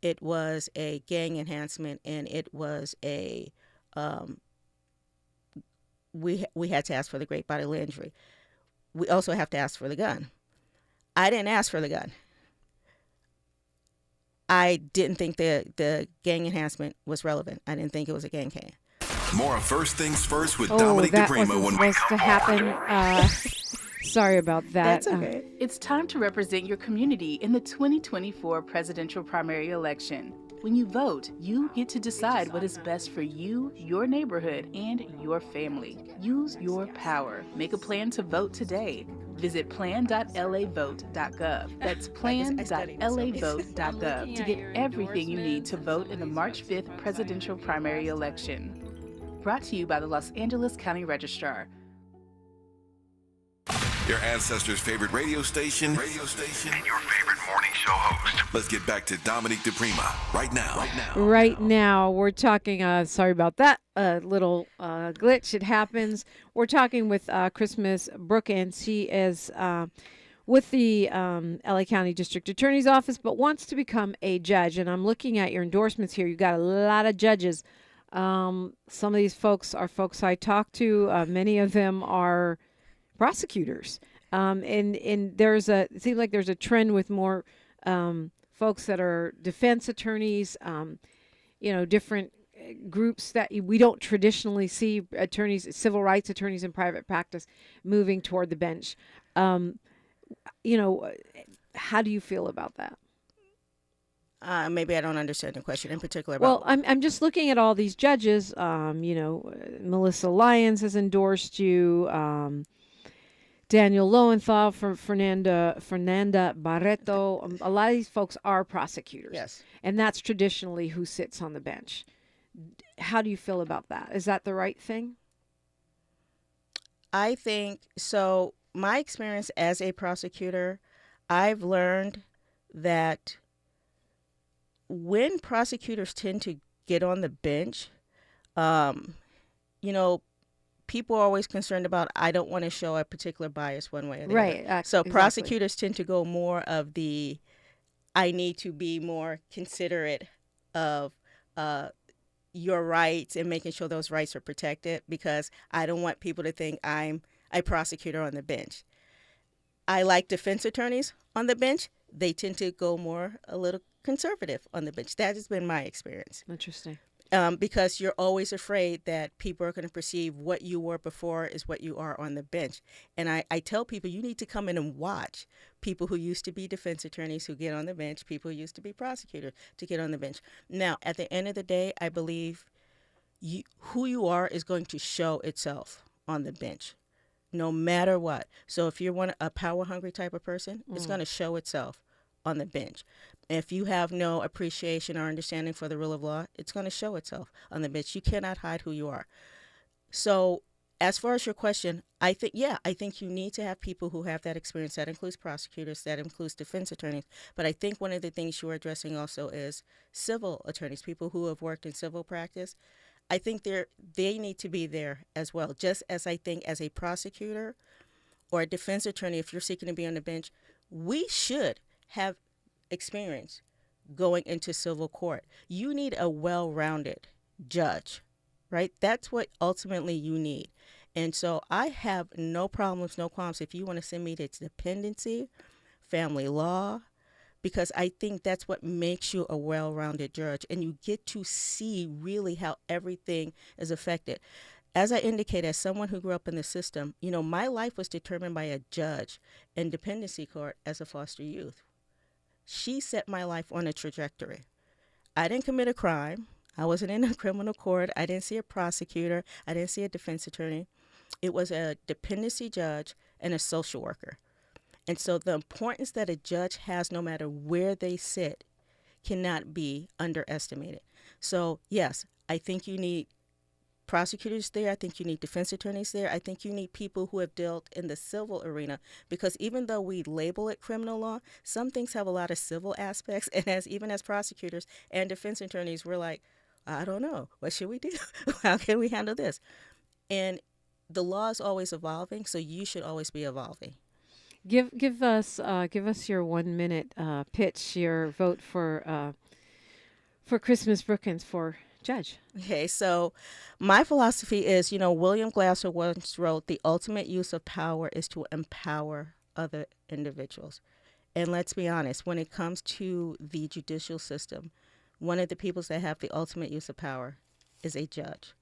It was a gang enhancement, and it was a we had to ask for the great bodily injury. We also have to ask for the gun. I didn't ask for the gun. I didn't think the gang enhancement was relevant. I didn't think it was a gang cane. More of First Things First with Dominique DePrima when we come to happen. Sorry about that. That's okay. It's time to represent your community in the 2024 presidential primary election. When you vote, you get to decide what is best for you, your neighborhood, and your family. Use your power. Make a plan to vote today. Visit plan.lavote.gov. That's plan.lavote.gov to get everything you need to vote in the March 5th presidential primary election. Brought to you by the Los Angeles County Registrar. Your ancestors' favorite radio station, and your favorite morning show host. Let's get back to Dominique DePrima right now. Right now, we're talking, sorry about that little glitch. It happens. We're talking with Christmas Brookens. She is with the LA County District Attorney's Office, but wants to become a judge. And I'm looking at your endorsements here. You've got a lot of judges. Some of these folks are folks I talk to. Many of them are prosecutors. And it seems like there's a trend with more folks that are defense attorneys, different groups that we don't traditionally see attorneys, civil rights attorneys in private practice moving toward the bench. How do you feel about that? Maybe I don't understand the question in particular. Well, I'm just looking at all these judges. Melissa Lyons has endorsed you. Daniel Lowenthal from Fernanda Barreto. A lot of these folks are prosecutors. Yes. And that's traditionally who sits on the bench. How do you feel about that? Is that the right thing? I think so. My experience as a prosecutor, I've learned that when prosecutors tend to get on the bench, people are always concerned about, I don't want to show a particular bias one way or the other. So exactly. prosecutors tend to go more of the, I need to be more considerate of your rights and making sure those rights are protected, because I don't want people to think I'm a prosecutor on the bench. I like defense attorneys on the bench. They tend to go a little conservative on the bench. That has been my experience. Interesting. Because you're always afraid that people are going to perceive what you were before is what you are on the bench. And I tell people, you need to come in and watch people who used to be defense attorneys who get on the bench, people who used to be prosecutors to get on the bench. Now, at the end of the day, I believe who you are is going to show itself on the bench, no matter what. So if you're a power-hungry type of person, it's going to show itself on the bench. If you have no appreciation or understanding for the rule of law, it's going to show itself on the bench. You cannot hide who you are. So as far as your question, I think you need to have people who have that experience. That includes prosecutors, that includes defense attorneys. But I think one of the things you are addressing also is civil attorneys, people who have worked in civil practice. I think they need to be there as well. Just as I think as a prosecutor or a defense attorney, if you're seeking to be on the bench, we should have experience going into civil court. You need a well-rounded judge, right? That's what ultimately you need. And so I have no problems, no qualms if you want to send me to dependency, family law, because I think that's what makes you a well-rounded judge, and you get to see really how everything is affected. As I indicated, as someone who grew up in the system, my life was determined by a judge in dependency court as a foster youth. She set my life on a trajectory. I didn't commit a crime. I wasn't in a criminal court. I didn't see a prosecutor. I didn't see a defense attorney. It was a dependency judge and a social worker. And so the importance that a judge has, no matter where they sit, cannot be underestimated. So, yes, I think you need prosecutors there. I think you need defense attorneys there. I think you need people who have dealt in the civil arena, because even though we label it criminal law, some things have a lot of civil aspects. And even as prosecutors and defense attorneys, we're like, I don't know. What should we do? How can we handle this? And the law is always evolving, so you should always be evolving. Give us your 1 minute pitch, your vote for Christmas Brookens for judge. Okay, so my philosophy is, William Glasser once wrote, the ultimate use of power is to empower other individuals. And let's be honest, when it comes to the judicial system, one of the peoples that have the ultimate use of power is a judge.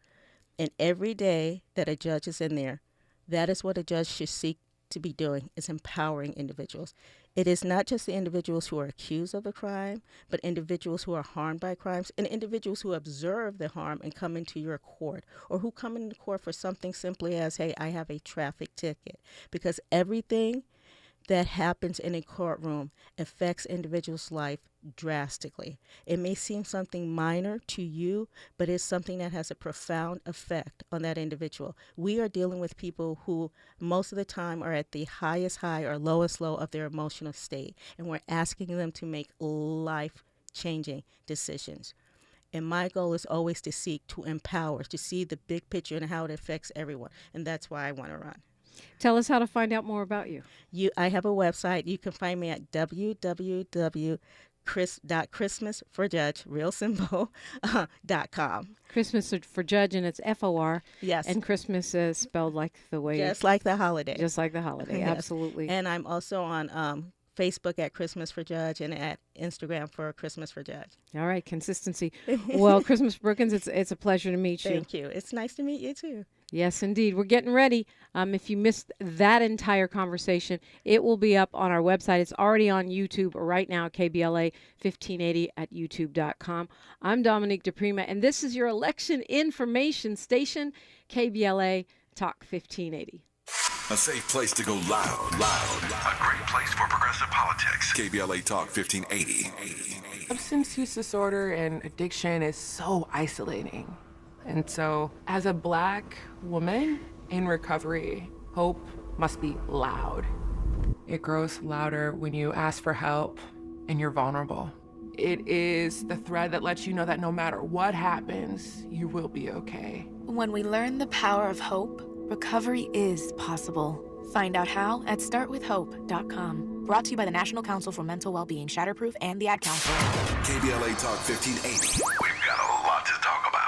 And every day that a judge is in there, that is what a judge should seek to be doing, is empowering individuals. It is not just the individuals who are accused of a crime, but individuals who are harmed by crimes, and individuals who observe the harm and come into your court, or who come into court for something simply as, hey, I have a traffic ticket. Because everything that happens in a courtroom affects individuals' life drastically. It may seem something minor to you, but it's something that has a profound effect on that individual. We are dealing with people who most of the time are at the highest high or lowest low of their emotional state, and we're asking them to make life-changing decisions. And my goal is always to seek to empower, to see the big picture and how it affects everyone, and that's why I want to run. Tell us how to find out more about you. I have a website. You can find me at www.christmasforjudge, real simple, .com. Christmas for Judge, and it's FOR. Yes. And Christmas is spelled like the way. Just like the holiday. Just like the holiday, Yes. Absolutely. And I'm also on Facebook at Christmas for Judge and at Instagram for Christmas for Judge. All right, consistency. Well, Christmas Brookens, it's a pleasure to meet you. Thank you. It's nice to meet you too. Yes, indeed. We're getting ready. If you missed that entire conversation, it will be up on our website. It's already on YouTube right now, KBLA 1580 at youtube.com. I'm Dominique DePrima, and this is your election information station, KBLA Talk 1580. A safe place to go loud. A great place for progressive politics. KBLA Talk 1580. Substance use disorder and addiction is so isolating. And so, as a Black woman in recovery, hope must be loud. It grows louder when you ask for help, and you're vulnerable. It is the thread that lets you know that no matter what happens, you will be okay. When we learn the power of hope, recovery is possible. Find out how at startwithhope.com. Brought to you by the National Council for Mental Wellbeing, Shatterproof, and the Ad Council. KBLA Talk 1580. We've got a lot to talk about.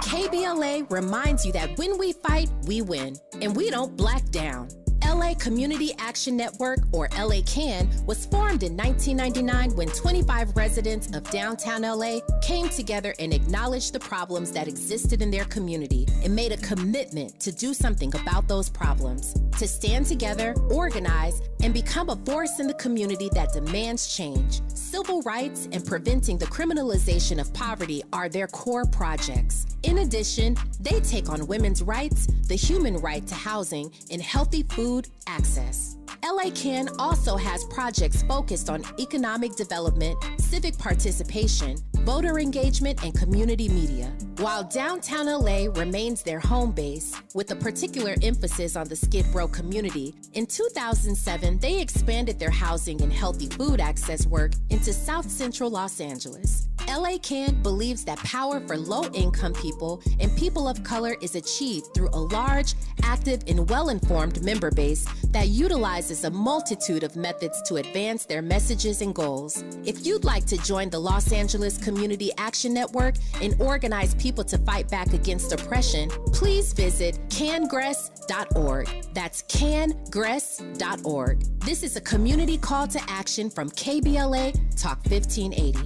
KBLA reminds you that when we fight, we win, and we don't black down. LA Community Action Network, or LA CAN, was formed in 1999 when 25 residents of downtown LA came together and acknowledged the problems that existed in their community and made a commitment to do something about those problems, to stand together, organize, and become a force in the community that demands change. Civil rights and preventing the criminalization of poverty are their core projects. In addition, they take on women's rights, the human right to housing, and healthy food access. LA CAN also has projects focused on economic development, civic participation, voter engagement, and community media. While downtown LA remains their home base, with a particular emphasis on the Skid Row community, in 2007, they expanded their housing and healthy food access work into South Central Los Angeles. LA CAN believes that power for low-income people and people of color is achieved through a large, active, and well-informed member base that utilizes a multitude of methods to advance their messages and goals. If you'd like to join the Los Angeles Community Action Network and organize people to fight back against oppression, please visit cangress.org. That's cangress.org. This is a community call to action from KBLA Talk 1580.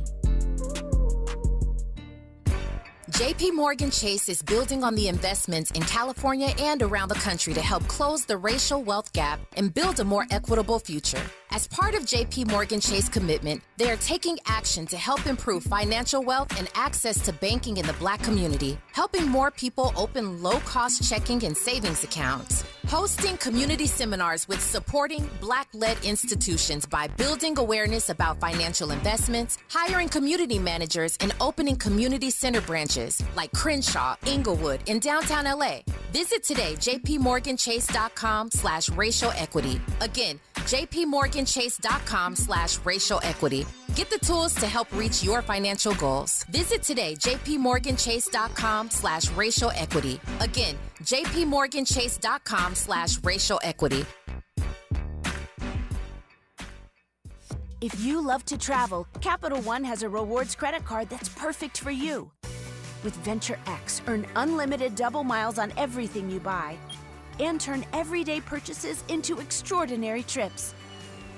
JP Morgan Chase is building on the investments in California and around the country to help close the racial wealth gap and build a more equitable future. As part of JP Morgan Chase commitment, they are taking action to help improve financial wealth and access to banking in the Black community, helping more people open low-cost checking and savings accounts, hosting community seminars with supporting Black-led institutions by building awareness about financial investments, hiring community managers, and opening community center branches like Crenshaw, Inglewood, and downtown LA. Visit today, jpmorganchase.com/racial equity. Again, jpmorganchase.com/racial equity. Get the tools to help reach your financial goals. Visit today, jpmorganchase.com/racial equity. Again, jpmorganchase.com/racial equity. If you love to travel, Capital One has a rewards credit card that's perfect for you. With Venture X, earn unlimited double miles on everything you buy and turn everyday purchases into extraordinary trips.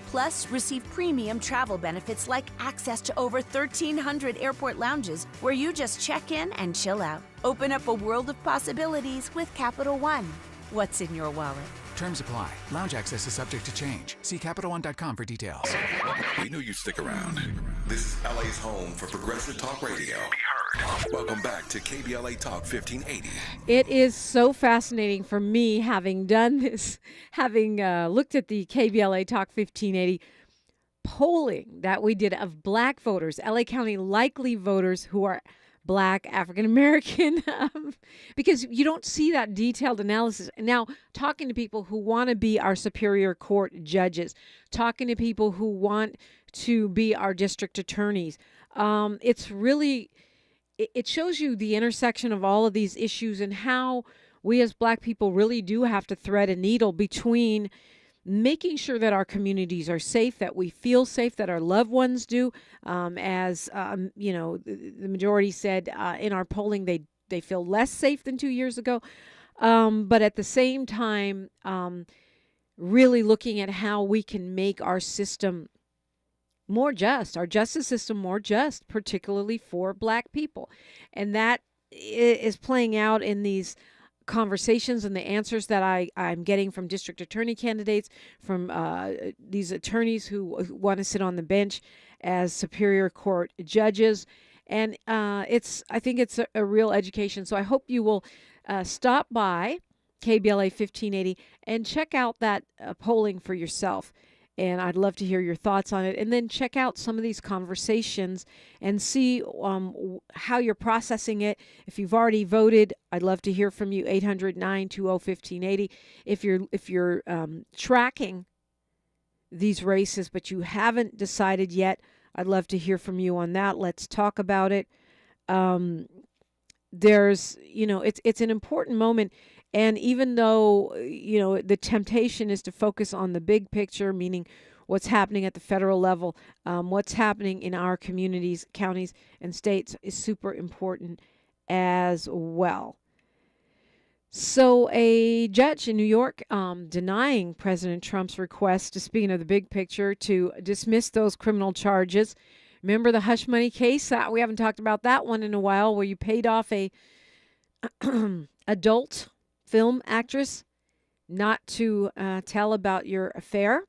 Plus, receive premium travel benefits like access to over 1,300 airport lounges where you just check in and chill out. Open up a world of possibilities with Capital One. What's in your wallet? Terms apply. Lounge access is subject to change. See CapitalOne.com for details. We knew you'd stick around. This is LA's home for progressive talk radio. Be heard. Welcome back to KBLA Talk 1580. It is so fascinating for me, having done this, having looked at the KBLA Talk 1580 polling that we did of Black voters, LA County likely voters who are Black, African American, because you don't see that detailed analysis. And now, talking to people who want to be our Superior Court judges, talking to people who want to be our district attorneys, it's really, it shows you the intersection of all of these issues and how we as Black people really do have to thread a needle between making sure that our communities are safe, that we feel safe, that our loved ones do. The majority said in our polling they feel less safe than 2 years ago. But at the same time, really looking at how we can make our system more just, our justice system more just, particularly for Black people. And that is playing out in these conversations and the answers that I'm getting from district attorney candidates, from these attorneys who want to sit on the bench as Superior Court judges. And I think it's a real education. So I hope you will stop by KBLA 1580 and check out that polling for yourself. And I'd love to hear your thoughts on it. And then check out some of these conversations and see how you're processing it. If you've already voted, I'd love to hear from you, 800-920-1580. If you're tracking these races, but you haven't decided yet, I'd love to hear from you on that. Let's talk about it. There's, it's an important moment. And even though, the temptation is to focus on the big picture, meaning what's happening at the federal level, what's happening in our communities, counties, and states is super important as well. So a judge in New York denying President Trump's request, speaking of the big picture, to dismiss those criminal charges. Remember the hush money case? We haven't talked about that one in a while, where you paid off a adult film actress not to tell about your affair.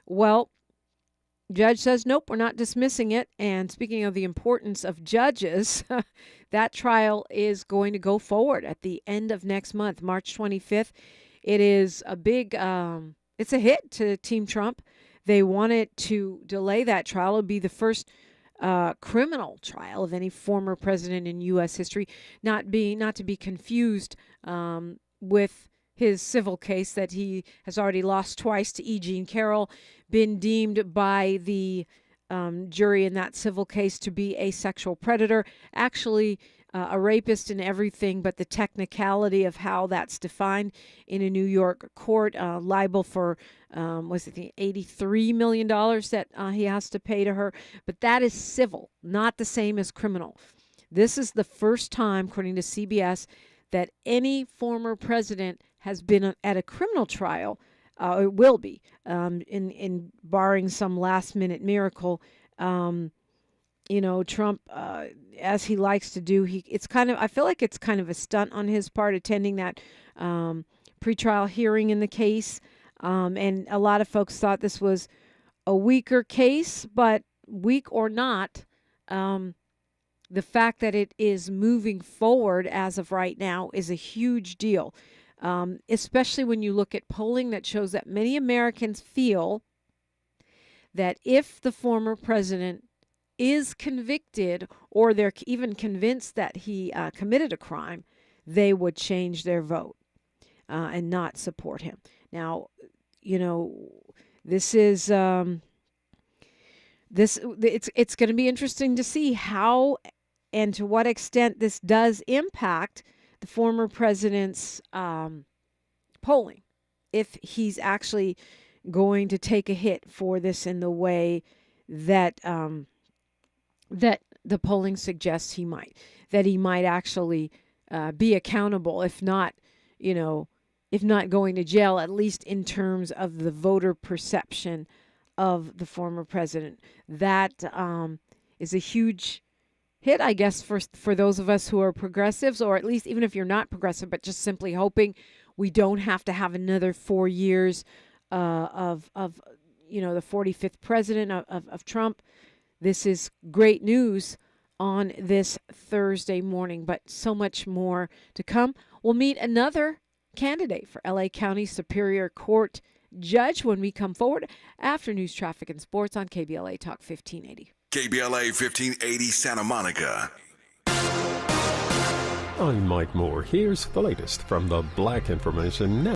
Well, judge says, nope, we're not dismissing it. And speaking of the importance of judges, that trial is going to go forward at the end of next month, March 25th. It is a big, it's a hit to Team Trump. They wanted to delay that trial. It'll be the first criminal trial of any former president in U.S. history, not to be confused with his civil case that he has already lost twice to E. Jean Carroll, been deemed by the jury in that civil case to be a sexual predator, actually a rapist and everything, but the technicality of how that's defined in a New York court, liable for, was it the $83 million that he has to pay to her? But that is civil, not the same as criminal. This is the first time, according to CBS, that any former president has been at a criminal trial. It will be, in barring some last-minute miracle. Trump, as he likes to do, I feel like it's kind of a stunt on his part, attending that pretrial hearing in the case. And a lot of folks thought this was a weaker case, but weak or not, the fact that it is moving forward as of right now is a huge deal, especially when you look at polling that shows that many Americans feel that if the former president is convicted, or they're even convinced that he committed a crime, they would change their vote and not support him. Now, this is it's going to be interesting to see how and to what extent this does impact the former president's polling, if he's actually going to take a hit for this in the way that that the polling suggests he might, that he might actually be accountable, if not going to jail, at least in terms of the voter perception of the former president. That is a huge hit, I guess, for those of us who are progressives, or at least even if you're not progressive, but just simply hoping we don't have to have another 4 years of the 45th president of Trump. This is great news on this Thursday morning, but so much more to come. We'll meet another candidate for LA County Superior Court judge when we come forward after news, traffic, and sports on KBLA Talk 1580. KBLA 1580 Santa Monica. I'm Mike Moore. Here's the latest from the Black Information Network.